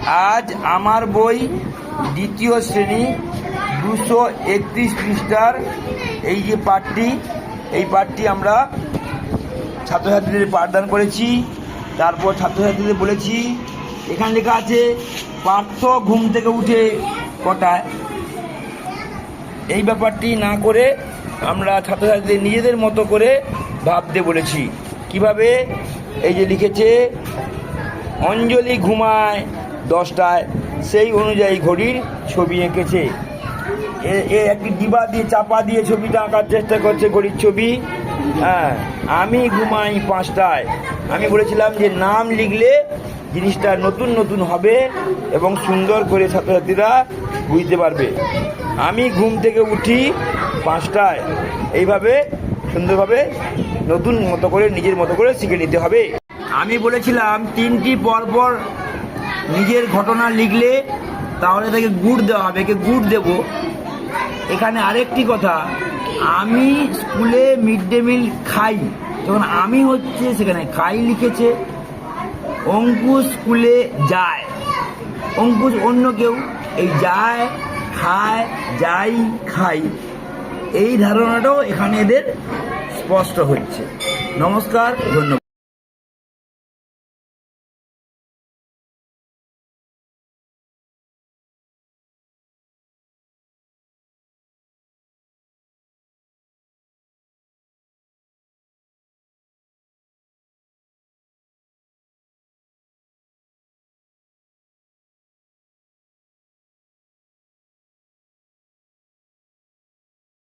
আজ আমার বই দ্বিতীয় শ্রেণী 231 পৃষ্ঠার এই যে পাঠটি আমরা ছাত্রছাত্রীদের পাঠদান করেছি। তারপর ছাত্রছাত্রীদের বলেছি, এখানে লেখা আছে পার্থ ঘুম থেকে উঠে কটায়। এই ব্যাপারটি না করে আমরা ছাত্রছাত্রীদের নিজেদের মতো করে ভাবতে বলেছি। কিভাবে? এই যে লিখেছে অঞ্জলি ঘুমায় 10টায়, সেই অনুযায়ী ঘড়ির ছবি এঁকেছে। একটি ডিবা দিয়ে চাপা দিয়ে ছবিটা আঁকার চেষ্টা করছে, ঘড়ির ছবি। হ্যাঁ, আমি ঘুমাই 5টায়। আমি বলেছিলাম যে নাম লিখলে জিনিসটা নতুন নতুন হবে এবং সুন্দর করে ছাত্রছাত্রীরা বুঝতে পারবে। আমি ঘুম থেকে উঠি 5টায়। এইভাবে সুন্দরভাবে নতুন মতো করে নিজের মতো করে শিখে নিতে হবে। আমি বলেছিলাম 3টি পরপর নিজের ঘটনা লিখলে তাহলে তাকে গুড দেওয়া হবে, একে গুড দেব। এখানে আরেকটি কথা, আমি স্কুলে মিড ডে মিল খাই, যখন আমি হচ্ছে সেখানে খাই লিখেছে। অঙ্কুশ স্কুলে যায়, অঙ্কুশ অন্য কেউ। এই যায়, খায়, যাই, খাই, এই ধারণাটাও এখানে এদের স্পষ্ট হচ্ছে। নমস্কার, ধন্যবাদ।